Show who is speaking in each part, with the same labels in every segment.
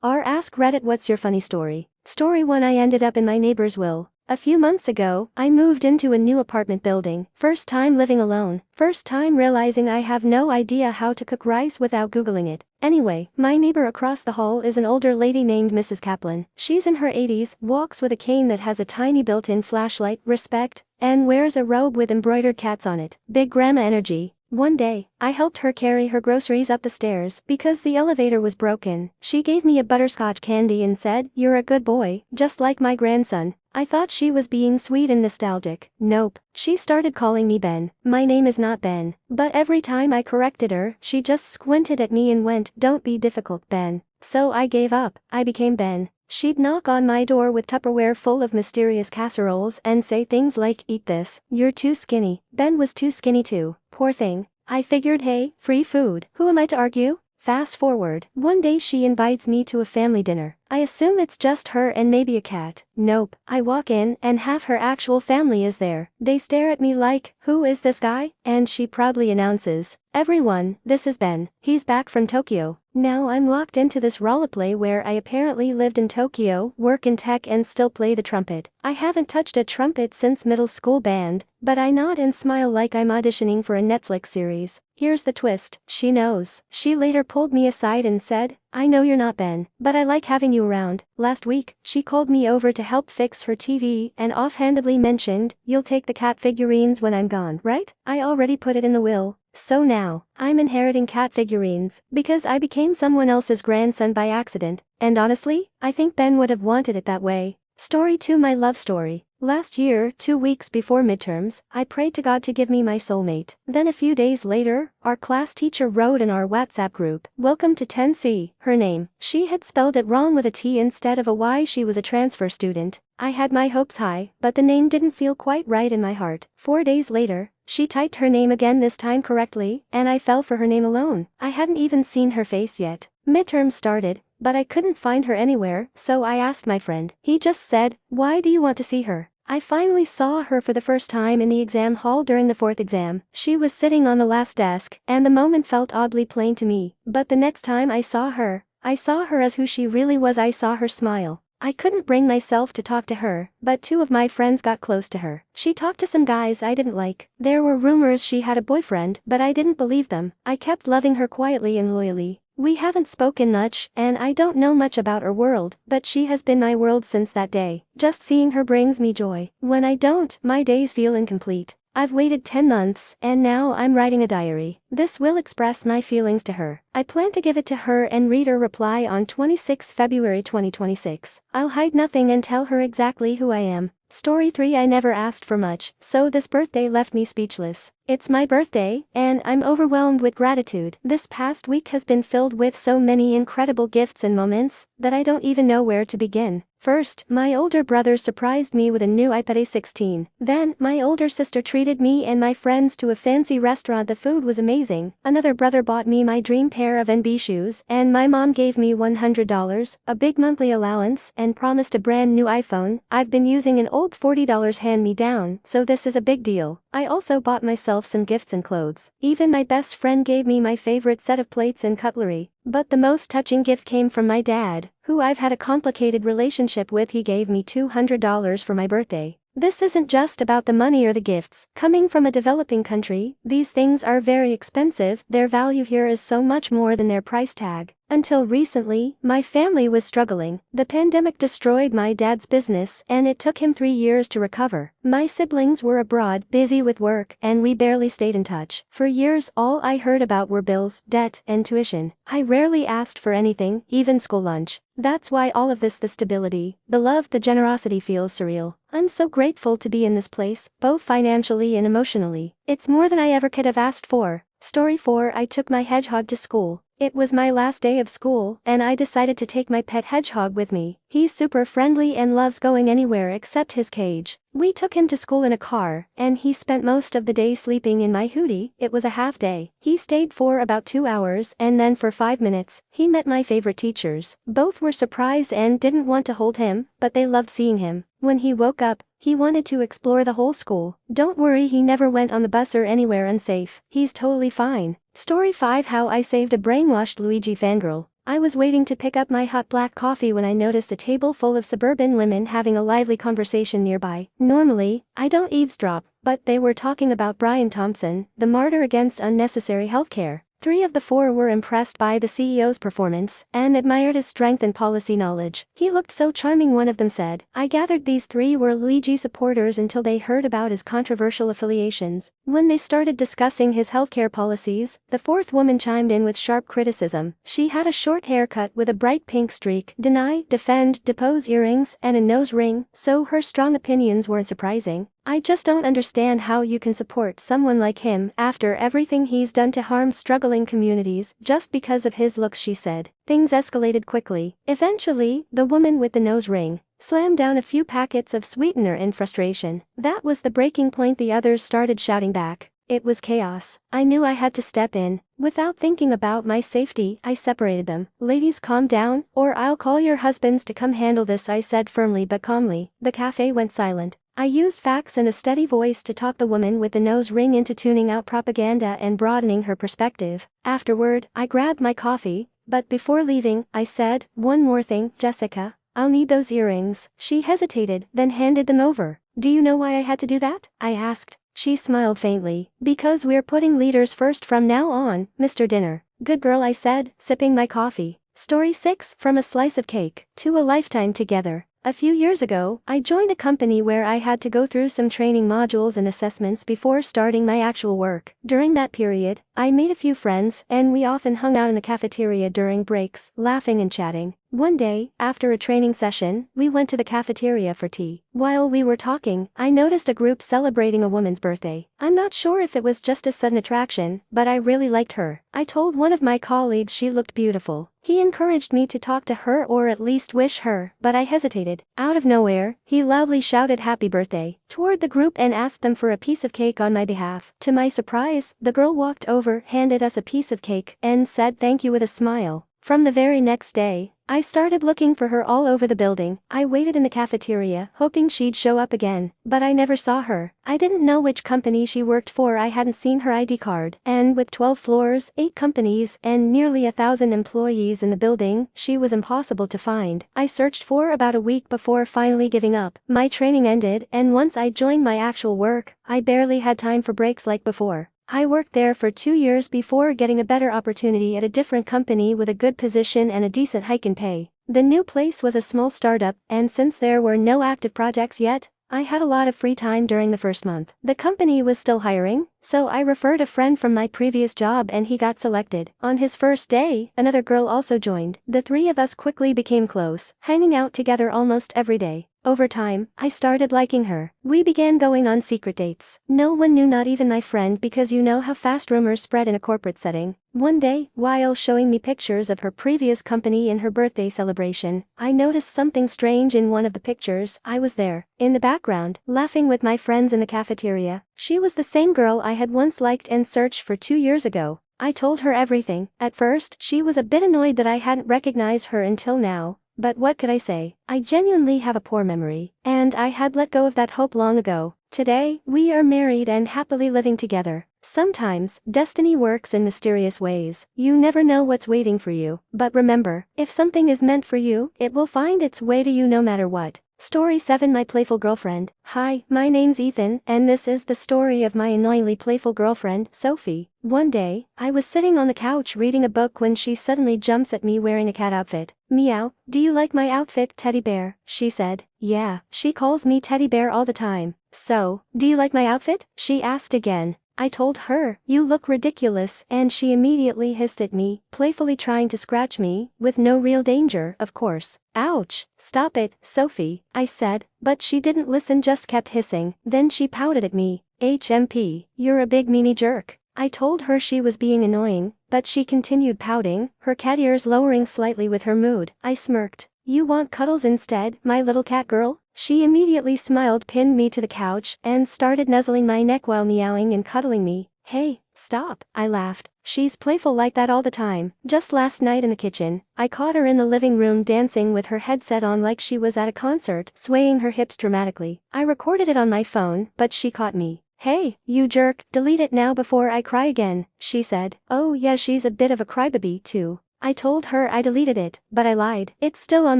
Speaker 1: Ask Reddit what's your funny story. Story 1. I ended up in my neighbor's will. A few months ago, I moved into a new apartment building. First time living alone. First time realizing I have no idea how to cook rice without googling it. Anyway, my neighbor across the hall is an older lady named Mrs. Kaplan. She's in her 80s, walks with a cane that has a tiny built-in flashlight, respect, and wears a robe with embroidered cats on it. Big grandma energy. One day, I helped her carry her groceries up the stairs because the elevator was broken. She gave me a butterscotch candy and said, "You're a good boy, just like my grandson." I thought she was being sweet and nostalgic. Nope. She started calling me Ben. My name is not Ben. But every time I corrected her, she just squinted at me and went, "Don't be difficult, Ben." So I gave up. I became Ben. She'd knock on my door with Tupperware full of mysterious casseroles and say things like, "Eat this, you're too skinny." Ben was too skinny too. Poor thing. I figured, hey, free food, who am I to argue? Fast forward. One day she invites me to a family dinner. I assume it's just her and maybe a cat. Nope. I walk in and half her actual family is there. They stare at me like, "Who is this guy?" And she proudly announces, "Everyone, this is Ben. He's back from Tokyo." Now I'm locked into this roleplay where I apparently lived in Tokyo, work in tech and still play the trumpet. I haven't touched a trumpet since middle school band, but I nod and smile like I'm auditioning for a Netflix series. Here's the twist, she knows. She later pulled me aside and said, "I know you're not Ben, but I like having you around." Last week, she called me over to help fix her TV and offhandedly mentioned, "You'll take the cat figurines when I'm gone, right?" I already put it in the will. So now, I'm inheriting cat figurines, because I became someone else's grandson by accident, and honestly, I think Ben would have wanted it that way. Story 2. My love story. Last year, 2 weeks before midterms, I prayed to God to give me my soulmate. Then a few days later, our class teacher wrote in our WhatsApp group, "Welcome to 10C, her name." She had spelled it wrong with a T instead of a Y. She was a transfer student. I had my hopes high, but the name didn't feel quite right in my heart. 4 days later, she typed her name again, this time correctly, and I fell for her name alone. I hadn't even seen her face yet. Midterms started, but I couldn't find her anywhere, so I asked my friend. He just said, "Why do you want to see her?" I finally saw her for the first time in the exam hall during the 4th exam. She was sitting on the last desk, and the moment felt oddly plain to me. But the next time I saw her as who she really was. I saw her smile. I couldn't bring myself to talk to her, but 2 of my friends got close to her. She talked to some guys I didn't like. There were rumors she had a boyfriend, but I didn't believe them. I kept loving her quietly and loyally. We haven't spoken much, and I don't know much about her world, but she has been my world since that day. Just seeing her brings me joy. When I don't, my days feel incomplete. I've waited 10 months, and now I'm writing a diary. This will express my feelings to her. I plan to give it to her and read her reply on 26 February 2026. I'll hide nothing and tell her exactly who I am. Story 3. I never asked for much, so this birthday left me speechless. It's my birthday, and I'm overwhelmed with gratitude. This past week has been filled with so many incredible gifts and moments that I don't even know where to begin. First, my older brother surprised me with a new iPad A16. Then, my older sister treated me and my friends to a fancy restaurant. The food was amazing. Another brother bought me my dream pair of NB shoes, and my mom gave me $100, a big monthly allowance, and promised a brand new iPhone. I've been using an old $40 hand-me-down, so this is a big deal. I also bought myself some gifts and clothes. Even my best friend gave me my favorite set of plates and cutlery. But the most touching gift came from my dad, who I've had a complicated relationship with. He gave me $200 for my birthday. This isn't just about the money or the gifts. Coming from a developing country, these things are very expensive. Their value here is so much more than their price tag. Until recently, my family was struggling. The pandemic destroyed my dad's business, and it took him 3 years to recover. My siblings were abroad, busy with work, and we barely stayed in touch. For years, all I heard about were bills, debt, and tuition. I rarely asked for anything, even school lunch. That's why all of this, the stability, the love, the generosity, feels surreal. I'm so grateful to be in this place, both financially and emotionally. It's more than I ever could have asked for. Story 4. I took my hedgehog to school. It was my last day of school, and I decided to take my pet hedgehog with me. He's super friendly and loves going anywhere except his cage. We took him to school in a car, and he spent most of the day sleeping in my hoodie. It was a half day. He stayed for about 2 hours, and then for 5 minutes, he met my favorite teachers. Both were surprised and didn't want to hold him, but they loved seeing him. When he woke up, he wanted to explore the whole school. Don't worry, he never went on the bus or anywhere unsafe. He's totally fine. Story 5. How I saved a brainwashed Luigi fangirl. I was waiting to pick up my hot black coffee when I noticed a table full of suburban women having a lively conversation nearby. Normally, I don't eavesdrop, but they were talking about Brian Thompson, the martyr against unnecessary healthcare. 3 of the 4 were impressed by the CEO's performance and admired his strength and policy knowledge. He looked so charming, one of them said. I gathered these 3 were Luigi supporters until they heard about his controversial affiliations. When they started discussing his healthcare policies, the 4th woman chimed in with sharp criticism. She had a short haircut with a bright pink streak, deny, defend, depose earrings, and a nose ring, so her strong opinions weren't surprising. I just don't understand how you can support someone like him after everything he's done to harm struggling communities just because of his looks, she said. Things escalated quickly. Eventually, the woman with the nose ring slammed down a few packets of sweetener in frustration. That was the breaking point. The others started shouting back. It was chaos. I knew I had to step in. Without thinking about my safety, I separated them. Ladies, calm down, or I'll call your husbands to come handle this, I said firmly but calmly. The cafe went silent. I used facts and a steady voice to talk the woman with the nose ring into tuning out propaganda and broadening her perspective. Afterward, I grabbed my coffee, but before leaving, I said, "One more thing, Jessica. I'll need those earrings." She hesitated, then handed them over. "Do you know why I had to do that?" I asked. She smiled faintly. "Because we're putting leaders first from now on, Mr. Dinner." "Good girl," I said, sipping my coffee. Story 6, From a Slice of Cake to a Lifetime Together. A few years ago, I joined a company where I had to go through some training modules and assessments before starting my actual work. During that period, I made a few friends, and we often hung out in the cafeteria during breaks, laughing and chatting. One day, after a training session, we went to the cafeteria for tea. While we were talking, I noticed a group celebrating a woman's birthday. I'm not sure if it was just a sudden attraction, but I really liked her. I told one of my colleagues she looked beautiful. He encouraged me to talk to her or at least wish her, but I hesitated. Out of nowhere, he loudly shouted happy birthday toward the group and asked them for a piece of cake on my behalf. To my surprise, the girl walked over, handed us a piece of cake, and said thank you with a smile. From the very next day, I started looking for her all over the building. I waited in the cafeteria, hoping she'd show up again, but I never saw her. I didn't know which company she worked for. I hadn't seen her ID card, and with 12 floors, 8 companies, and nearly 1,000 employees in the building, she was impossible to find. I searched for about a week before finally giving up. My training ended, and once I joined my actual work, I barely had time for breaks like before. I worked there for 2 years before getting a better opportunity at a different company with a good position and a decent hike in pay. The new place was a small startup, and since there were no active projects yet, I had a lot of free time during the first month. The company was still hiring, so I referred a friend from my previous job and he got selected. On his first day, another girl also joined. The 3 of us quickly became close, hanging out together almost every day. Over time, I started liking her. We began going on secret dates. No one knew, not even my friend, because you know how fast rumors spread in a corporate setting. One day, while showing me pictures of her previous company in her birthday celebration, I noticed something strange in one of the pictures. I was there, in the background, laughing with my friends in the cafeteria. She was the same girl I had once liked and searched for 2 years ago. I told her everything. At first, she was a bit annoyed that I hadn't recognized her until now. But what could I say? I genuinely have a poor memory, and I had let go of that hope long ago. Today, we are married and happily living together. Sometimes, destiny works in mysterious ways. You never know what's waiting for you, but remember, if something is meant for you, it will find its way to you no matter what. Story 7, My Playful Girlfriend. Hi, my name's Ethan, and this is the story of my annoyingly playful girlfriend, Sophie. One day, I was sitting on the couch reading a book when she suddenly jumps at me wearing a cat outfit. "Meow, do you like my outfit, teddy bear?" she said. "Yeah, she calls me teddy bear all the time." "So, do you like my outfit?" she asked again. I told her, "You look ridiculous," and she immediately hissed at me, playfully trying to scratch me, with no real danger, of course. "Ouch, stop it, Sophie," I said, but she didn't listen, just kept hissing. Then she pouted at me. "HMP, you're a big meanie jerk." I told her she was being annoying, but she continued pouting, her cat ears lowering slightly with her mood. I smirked. "You want cuddles instead, my little cat girl?" She immediately smiled, pinned me to the couch, and started nuzzling my neck while meowing and cuddling me. "Hey, stop," I laughed. "She's playful like that all the time." Just last night in the kitchen, I caught her in the living room dancing with her headset on like she was at a concert, swaying her hips dramatically. I recorded it on my phone, but she caught me. "Hey, you jerk, delete it now before I cry again," she said. Oh yeah, she's a bit of a crybaby too. I told her I deleted it, but I lied. It's still on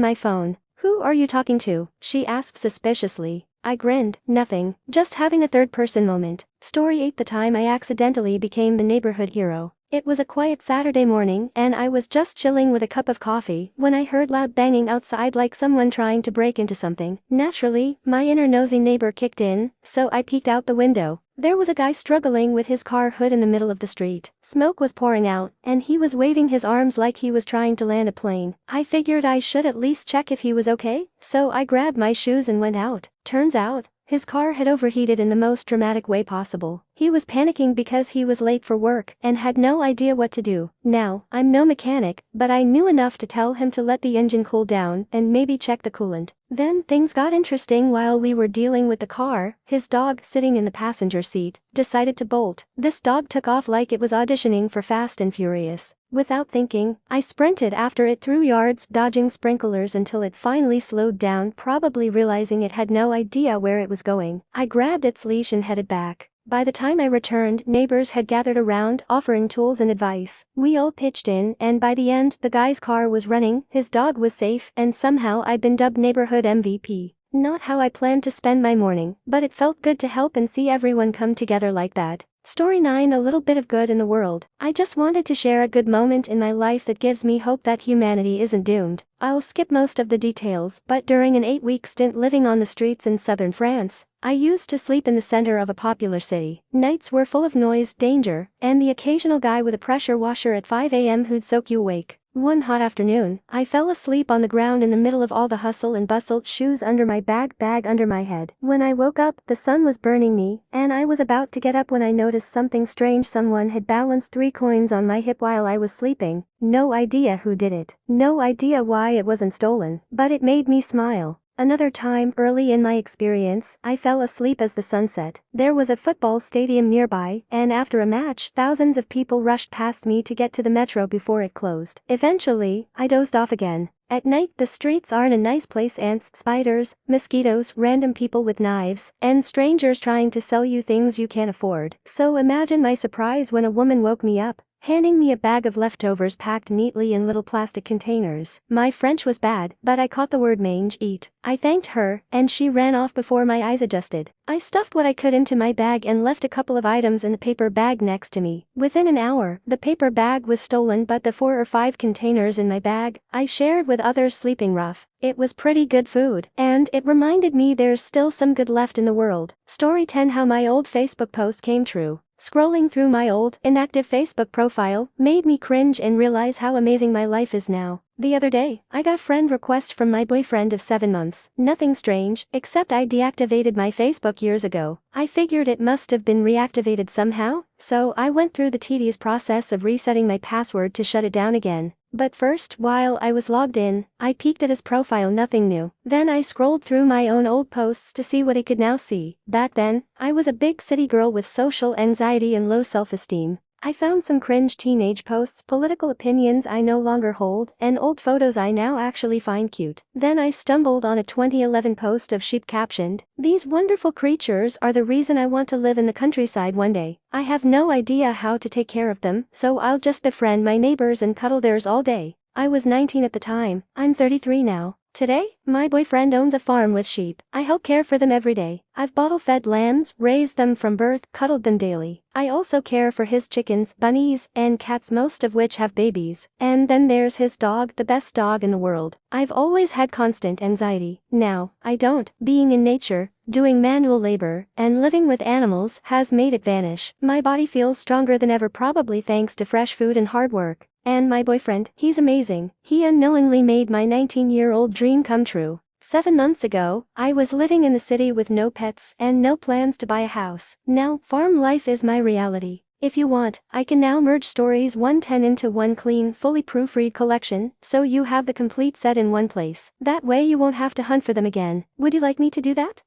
Speaker 1: my phone. Who are you talking to? She asked suspiciously. I grinned. Nothing, just having a third-person moment. Story 8. The time I accidentally became the neighborhood hero. It was a quiet Saturday morning and I was just chilling with a cup of coffee when I heard loud banging outside like someone trying to break into something. Naturally, my inner nosy neighbor kicked in, so I peeked out the window. There was a guy struggling with his car hood in the middle of the street. Smoke was pouring out, and he was waving his arms like he was trying to land a plane. I figured I should at least check if he was okay, so I grabbed my shoes and went out. Turns out, his car had overheated in the most dramatic way possible. He was panicking because he was late for work and had no idea what to do. Now, I'm no mechanic, but I knew enough to tell him to let the engine cool down and maybe check the coolant. Then things got interesting while we were dealing with the car. His dog, sitting in the passenger seat, decided to bolt. This dog took off like it was auditioning for Fast and Furious. Without thinking, I sprinted after it through yards, dodging sprinklers until it finally slowed down, probably realizing it had no idea where it was going. I grabbed its leash and headed back. By the time I returned, neighbors had gathered around, offering tools and advice. We all pitched in, and by the end, the guy's car was running, his dog was safe, and somehow I'd been dubbed neighborhood MVP. Not how I planned to spend my morning, but it felt good to help and see everyone come together like that. Story 9. A little bit of good in the world. I just wanted to share a good moment in my life that gives me hope that humanity isn't doomed. I'll skip most of the details, but during an 8-week stint living on the streets in southern France, I used to sleep in the center of a popular city. Nights were full of noise, danger, and the occasional guy with a pressure washer at 5 a.m. who'd soak you awake. One hot afternoon, I fell asleep on the ground in the middle of all the hustle and bustle, shoes under my bag under my head. When I woke up, the sun was burning me, and I was about to get up when I noticed something strange. Someone had balanced 3 coins on my hip while I was sleeping. No idea who did it. No idea why it wasn't stolen, but it made me smile. Another time, early in my experience, I fell asleep as the sun set. There was a football stadium nearby, and after a match, thousands of people rushed past me to get to the metro before it closed. Eventually, I dozed off again. At night, the streets aren't a nice place. Ants, spiders, mosquitoes, random people with knives, and strangers trying to sell you things you can't afford. So imagine my surprise when a woman woke me up, handing me a bag of leftovers packed neatly in little plastic containers. My French was bad, but I caught the word mange, eat. I thanked her, and she ran off before my eyes adjusted. I stuffed what I could into my bag and left a couple of items in the paper bag next to me. Within an hour, the paper bag was stolen, but the 4 or 5 containers in my bag, I shared with others sleeping rough. It was pretty good food, and it reminded me there's still some good left in the world. Story 10. How my old Facebook post came true. Scrolling through my old, inactive Facebook profile made me cringe and realize how amazing my life is now. The other day, I got a friend request from my boyfriend of 7 months. Nothing strange, except I deactivated my Facebook years ago. I figured it must have been reactivated somehow, so I went through the tedious process of resetting my password to shut it down again. But first, while I was logged in, I peeked at his profile. Nothing new. Then I scrolled through my own old posts to see what I could now see. Back then, I was a big city girl with social anxiety and low self-esteem. I found some cringe teenage posts, political opinions I no longer hold, and old photos I now actually find cute. Then I stumbled on a 2011 post of sheep captioned, "These wonderful creatures are the reason I want to live in the countryside one day. I have no idea how to take care of them, so I'll just befriend my neighbors and cuddle theirs all day." I was 19 at the time. I'm 33 now. Today, my boyfriend owns a farm with sheep. I help care for them every day. I've bottle-fed lambs, raised them from birth, cuddled them daily. I also care for his chickens, bunnies, and cats, most of which have babies. And then there's his dog, the best dog in the world. I've always had constant anxiety. Now, I don't. Being in nature, doing manual labor, and living with animals has made it vanish. My body feels stronger than ever, probably thanks to fresh food and hard work. And my boyfriend, he's amazing. He unknowingly made my 19-year-old dream come true. 7 months ago, I was living in the city with no pets and no plans to buy a house. Now, farm life is my reality. If you want, I can now merge stories 110 into one clean, fully proofread collection, so you have the complete set in one place. That way you won't have to hunt for them again. Would you like me to do that?